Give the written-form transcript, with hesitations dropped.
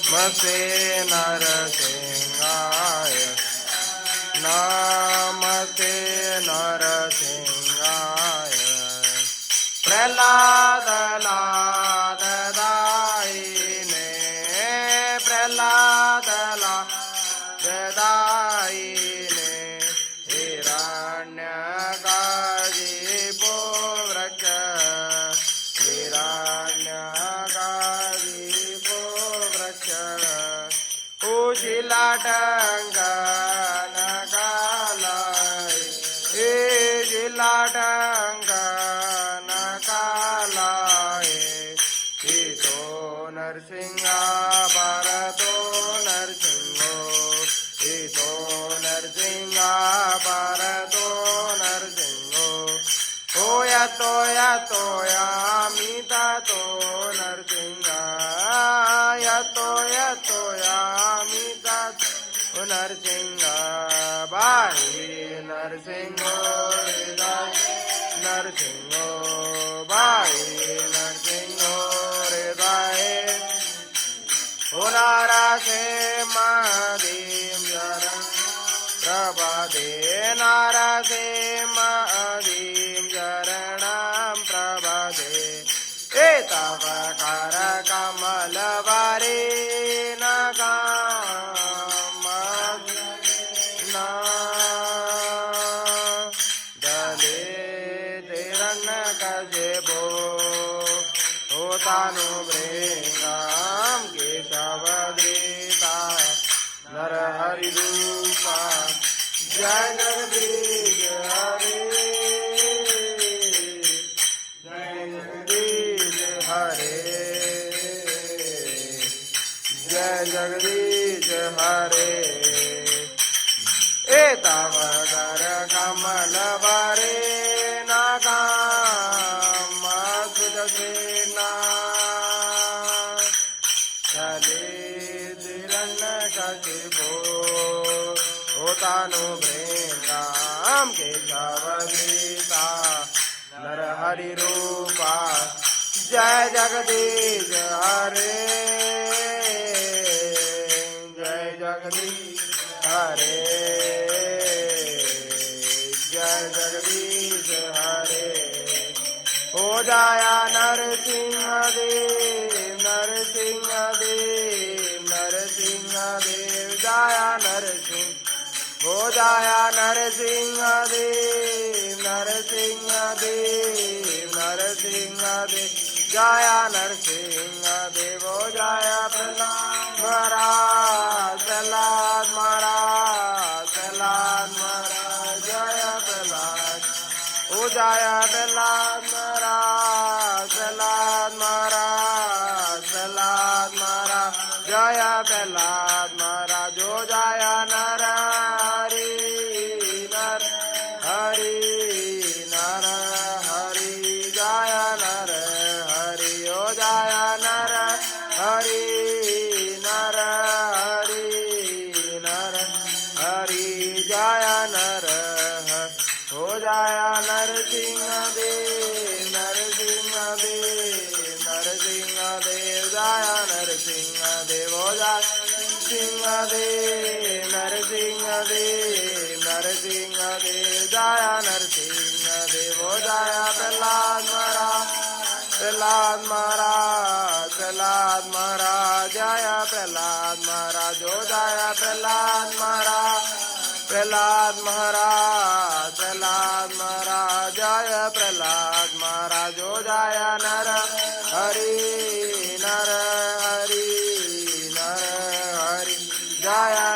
नमस्ते नरसिंहाय नमस्ते नरसिंहाय प्रल्हाद लाददायिने प्रल्हाद लाददायिने हिरण्यकाशिपो वृक्ष हिरण्यकाशिपो वृक्ष उशिलाटंगन कालाय जिलाटंगन कालाय इतो नरसिंहा भरतो नरसिंहो इतो नरसिंहा भरतो नरसिंहो यतो यामिता तो नरसिंहा यतो यामिता तो नरसिंहा बाई नरसिंहो हृदय नरसिंहो बाई नरसिंहो हृदय होणारा से महादेव जरण प्रभादे नारासे महादेव शरणं प्रभादे एतावकार कमलवारे दले तिरण्यकशिपो होतानुभृङ्गां केशवधृता नरहरिरूपा जय जगदीश हरे जय जगदीश हरे जय जगदीश हरे एतावकर कमलवारे नागामसुदसेना चले तिरण्यकशिपो होतानुभृङ्गां केशवधृता नरहरिरूपा जय जगदीश हरे जय जगदीश हरे जय जगदीश हरे हो जाया नरसिंह देव नरसिंह देव नरसिंह देव जाया नरसिंह हो जाया नरसिंह देव नरसिंह देव नरसिंह देव जाया नरसिंह देव हो जाया प्रहलाद महाराज प्रहलाद महाराज प्रहलाद महाराज जया प्रहलाद हो जाया प्रहलाद महाराज प्रहलाद महाराज प्रहलाद महाराज जया प्रहलाद महाराज हो जाया नर जाया नरसिंह देव नरसिंह देव नरसिंह देव जाया नरसिंह देव हो जाया नरसिंह देव नरसिंह देव नरसिंह देव जाया नरसिंह देव हो जाया प्रहलाद महाराज प्रहलाद महाराज प्रहलाद महाराज जाया प्रहलाद महाराज हो जाया प्रहलाद महाराज प्रहलाद महाराज प्रहलाद महाराज जय प्रहलाद महाराज हो जाया नर हरि नर हरि जाया